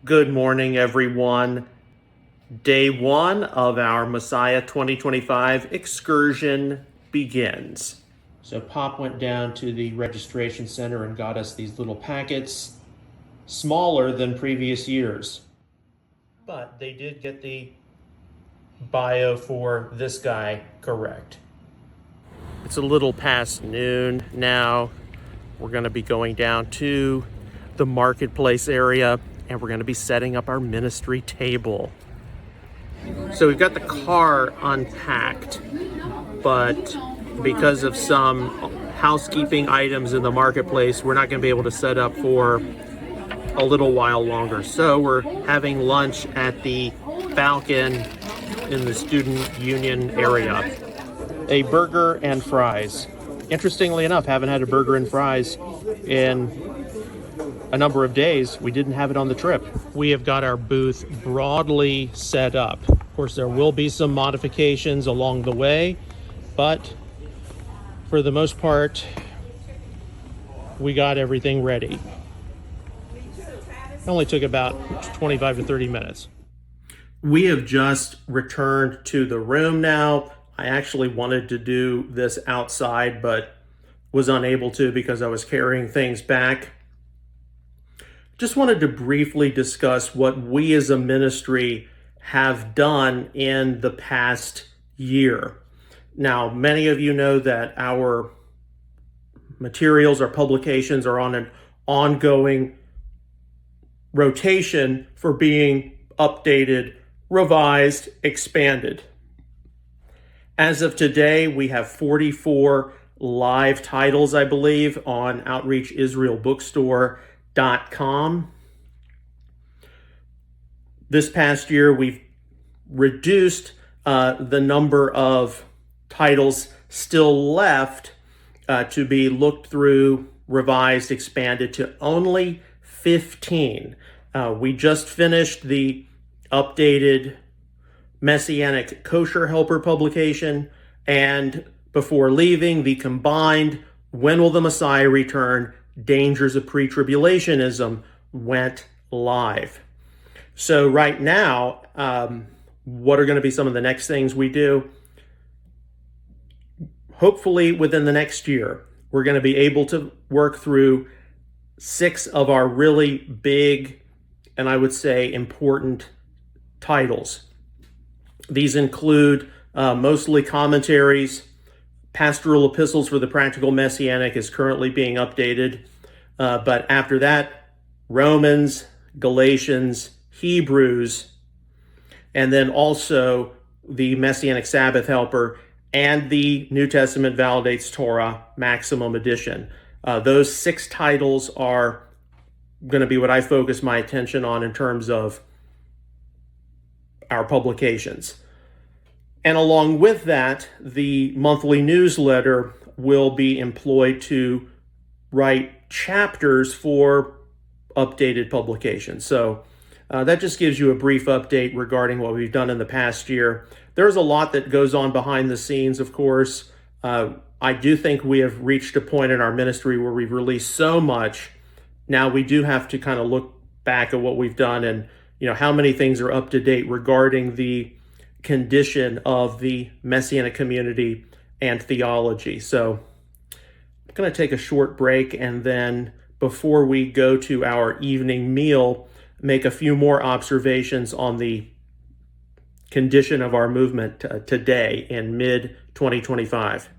Good morning, everyone. Day one of our Messiah 2025 excursion begins. So Pop went down to the registration center and got us these little packets, smaller than previous years. But they did get the bio for this guy correct. It's a little past noon now. We're going to be going down to the marketplace area and we're going to be setting up our ministry table. So we've got the car unpacked, but because of some housekeeping items in the marketplace, we're not going to be able to set up for a little while longer. So we're having lunch at the Falcon in the student union area. A burger and fries. Interestingly enough, haven't had a burger and fries in a number of days. We didn't have it on the trip. We have got our booth broadly set up. Of course, there will be some modifications along the way, but for the most part, we got everything ready. It only took about 25 to 30 minutes. We have just returned to the room now. I actually wanted to do this outside, but was unable to because I was carrying things back. Just wanted to briefly discuss what we as a ministry have done in the past year. Now, many of you know that our materials, our publications are on an ongoing rotation for being updated, revised, expanded. As of today, we have 44 live titles, I believe, on outreachisraelbookstore.com. This past year, we've reduced the number of titles still left to be looked through, revised, expanded to only 15. We just finished the updated Messianic Kosher Helper publication, and before leaving, the combined When Will the Messiah Return? Dangers of Pre-Tribulationism went live. So right now, what are going to be some of the next things we do? Hopefully within the next year, we're going to be able to work through 6 of our really big and I would say important titles. These include mostly commentaries. Pastoral Epistles for the Practical Messianic is currently being updated. But after that, Romans, Galatians, Hebrews, and then also the Messianic Sabbath Helper and the New Testament Validates Torah Maximum Edition. Those 6 titles are going to be what I focus my attention on in terms of our publications. And along with that, the monthly newsletter will be employed to write chapters for updated publications. So that just gives you a brief update regarding what we've done in the past year. There's a lot that goes on behind the scenes, of course. I do think we have reached a point in our ministry where we've released so much. Now we do have to kind of look back at what we've done and how many things are up to date regarding the condition of the Messianic community and theology. So I'm going to take a short break, and then before we go to our evening meal, make a few more observations on the condition of our movement today in mid-2025.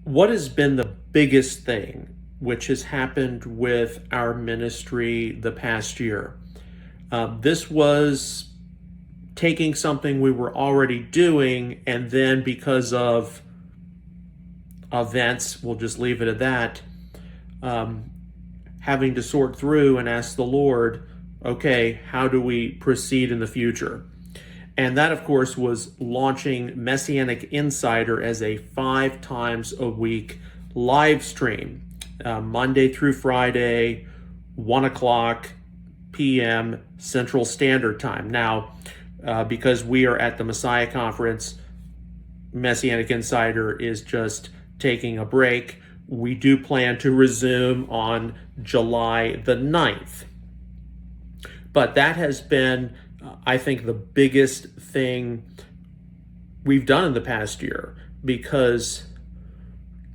What has been the biggest thing which has happened with our ministry the past year? This was taking something we were already doing, and then because of events, we'll just leave it at that, having to sort through and ask the Lord, okay, how do we proceed in the future? And that, of course, was launching Messianic Insider as a 5 times a week live stream, Monday through Friday, 1 o'clock p.m. Central Standard Time. Now, because we are at the Messiah Conference, Messianic Insider is just taking a break. We do plan to resume on July the 9th. But that has been, I think, the biggest thing we've done in the past year, because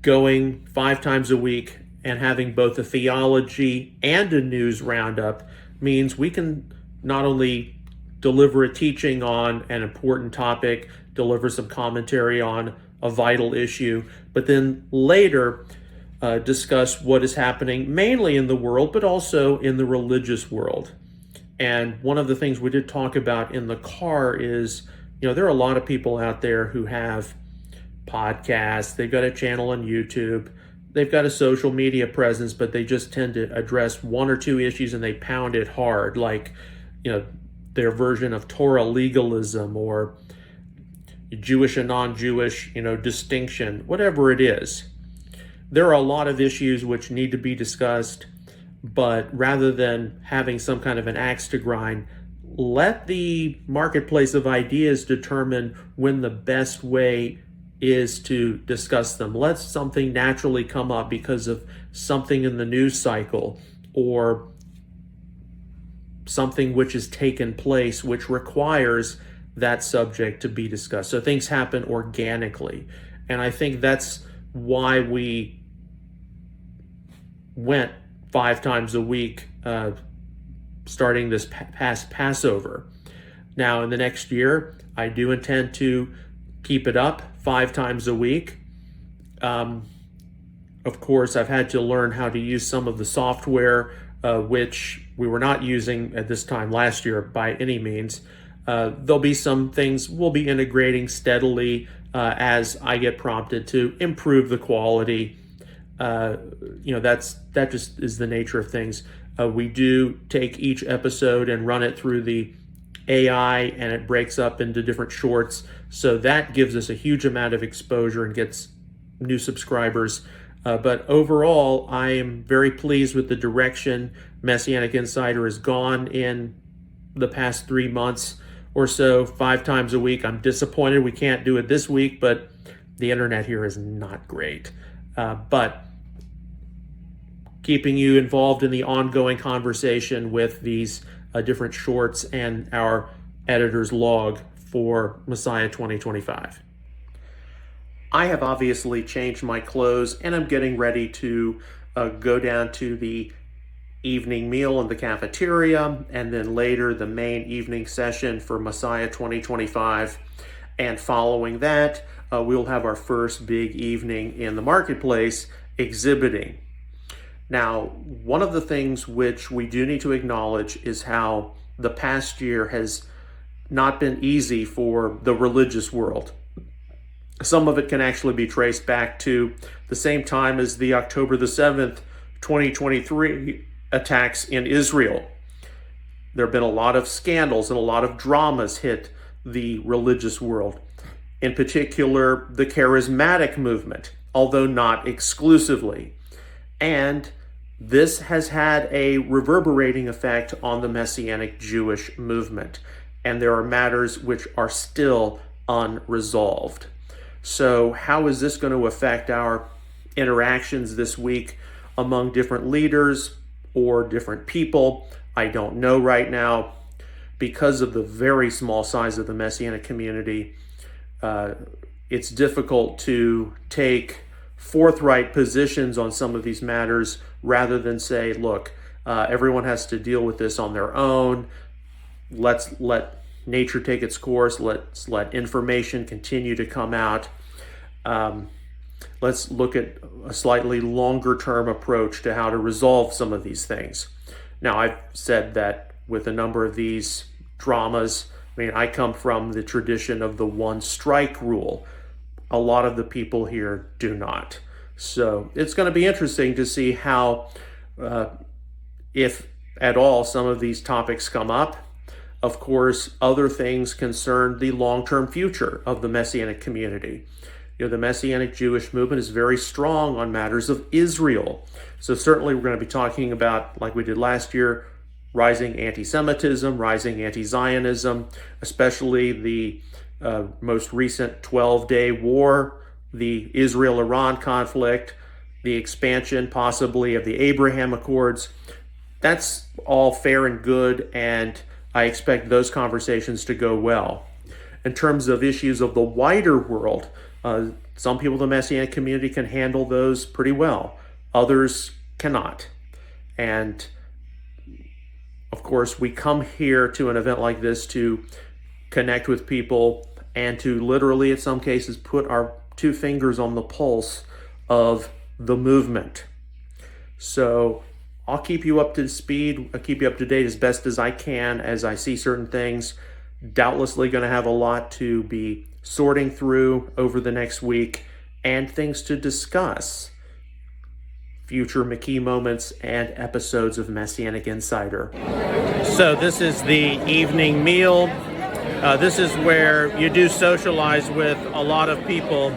going 5 times a week and having both a theology and a news roundup means we can not only deliver a teaching on an important topic, deliver some commentary on a vital issue, but then later discuss what is happening mainly in the world, but also in the religious world. And one of the things we did talk about in the car is, there are a lot of people out there who have podcasts, they've got a channel on YouTube, they've got a social media presence, but they just tend to address 1 or 2 issues and they pound it hard, like, their version of Torah legalism or Jewish and non-Jewish, distinction, whatever it is. There are a lot of issues which need to be discussed, but rather than having some kind of an axe to grind, let the marketplace of ideas determine when the best way is to discuss them. Let something naturally come up because of something in the news cycle or something which has taken place which requires that subject to be discussed. So things happen organically. And I think that's why we went 5 times a week starting this past Passover. Now in the next year, I do intend to keep it up 5 times a week. Of course, I've had to learn how to use some of the software which we were not using at this time last year by any means. There'll be some things we'll be integrating steadily as I get prompted to improve the quality. That just is the nature of things. We do take each episode and run it through the AI, and it breaks up into different shorts. So that gives us a huge amount of exposure and gets new subscribers. But overall, I am very pleased with the direction Messianic Insider has gone in the past 3 months or so, 5 times a week. I'm disappointed we can't do it this week, but the internet here is not great. But keeping you involved in the ongoing conversation with these different shorts and our editor's log for Messiah 2025. I have obviously changed my clothes and I'm getting ready to go down to the evening meal in the cafeteria, and then later the main evening session for Messiah 2025. And following that, we'll have our first big evening in the marketplace exhibiting. Now, one of the things which we do need to acknowledge is how the past year has not been easy for the religious world. Some of it can actually be traced back to the same time as the October the 7th, 2023 attacks in Israel. There have been a lot of scandals and a lot of dramas hit the religious world. In particular, the charismatic movement, although not exclusively. And this has had a reverberating effect on the Messianic Jewish movement. And there are matters which are still unresolved. So how is this going to affect our interactions this week among different leaders or different people? I don't know right now. Because of the very small size of the Messianic community, it's difficult to take forthright positions on some of these matters rather than say, look, everyone has to deal with this on their own. Let's let nature take its course. Let's let information continue to come out. Let's look at a slightly longer term approach to how to resolve some of these things. Now, I've said that with a number of these dramas, I come from the tradition of the one strike rule. A lot of the people here do not. So it's going to be interesting to see how, if at all, some of these topics come up. Of course, other things concern the long-term future of the Messianic community. The Messianic Jewish movement is very strong on matters of Israel. So certainly we're going to be talking about, like we did last year, rising anti-Semitism, rising anti-Zionism, especially the most recent 12-day war, the Israel-Iran conflict, the expansion possibly of the Abraham Accords. that's all fair and good, and I expect those conversations to go well. In terms of issues of the wider world, some people in the Messianic community can handle those pretty well. Others cannot. And of course, we come here to an event like this to connect with people and to literally, in some cases, put our 2 fingers on the pulse of the movement. So I'll keep you up to speed. I'll keep you up to date as best as I can as I see certain things. Doubtlessly going to have a lot to be sorting through over the next week and things to discuss. Future McKee moments and episodes of Messianic Insider. So this is the evening meal. This is where you do socialize with a lot of people.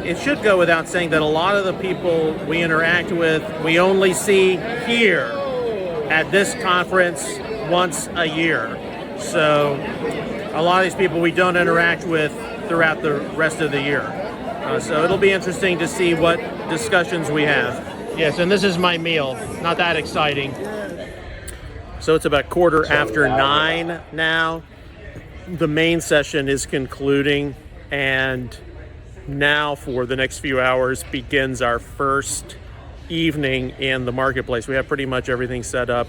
It should go without saying that a lot of the people we interact with, we only see here at this conference once a year. So a lot of these people we don't interact with throughout the rest of the year. So it'll be interesting to see what discussions we have. Yes, and this is my meal. Not that exciting. So it's about 9:15 now. The main session is concluding, and now for the next few hours begins our first evening in the marketplace. We have pretty much everything set up.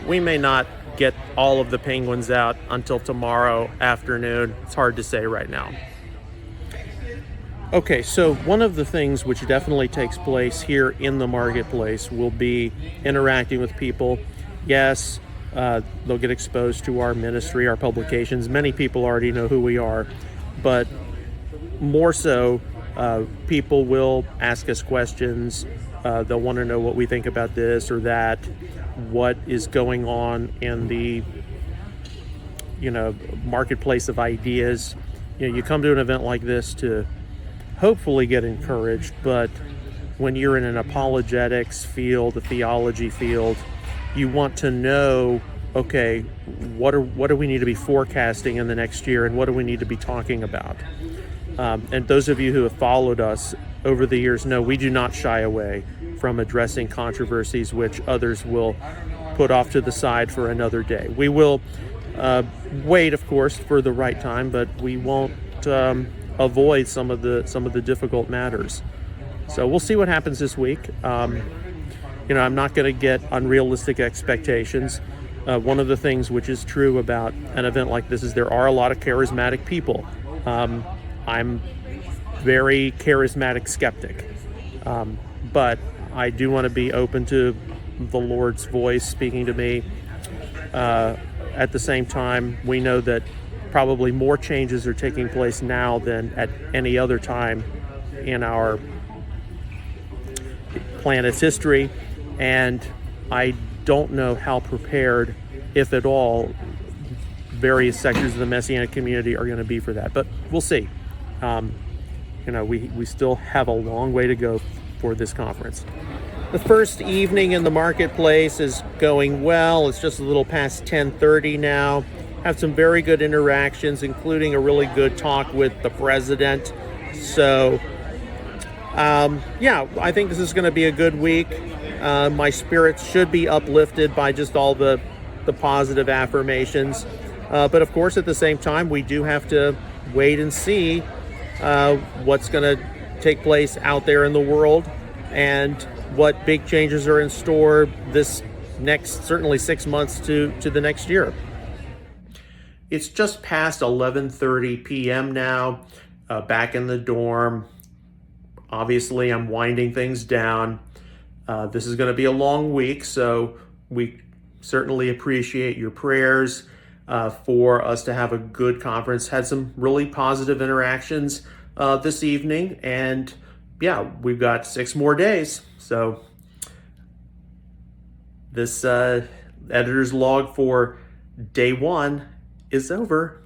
We may not get all of the penguins out until tomorrow afternoon. It's hard to say right now. Okay, so one of the things which definitely takes place here in the marketplace will be interacting with people. Yes, they'll get exposed to our ministry, our publications. Many people already know who we are, but more so, people will ask us questions. They'll want to know what we think about this or that, what is going on in the, marketplace of ideas. You come to an event like this to hopefully get encouraged, but when you're in an apologetics field, a theology field, you want to know, okay, what do we need to be forecasting in the next year, and what do we need to be talking about? And those of you who have followed us over the years know we do not shy away from addressing controversies which others will put off to the side for another day. We will wait, of course, for the right time, but we won't avoid some of the difficult matters. So we'll see what happens this week. I'm not going to get unrealistic expectations. One of the things which is true about an event like this is there are a lot of charismatic people. I'm very charismatic skeptic, but I do want to be open to the Lord's voice speaking to me. At the same time, we know that probably more changes are taking place now than at any other time in our planet's history, and I don't know how prepared, if at all, various sectors of the Messianic community are going to be for that. But we'll see. We still have a long way to go for this conference. The first evening in the marketplace is going well. It's just a little past 10:30 now. Have some very good interactions, including a really good talk with the president. So, I think this is going to be a good week. My spirits should be uplifted by just all the positive affirmations. But of course, at the same time, we do have to wait and see what's going to take place out there in the world and what big changes are in store this next, certainly 6 months to the next year. It's just past 11:30 p.m. now, back in the dorm. Obviously, I'm winding things down. This is going to be a long week, so we certainly appreciate your prayers for us to have a good conference. Had some really positive interactions this evening, and we've got 6 more days. So this editor's log for day 1 is over.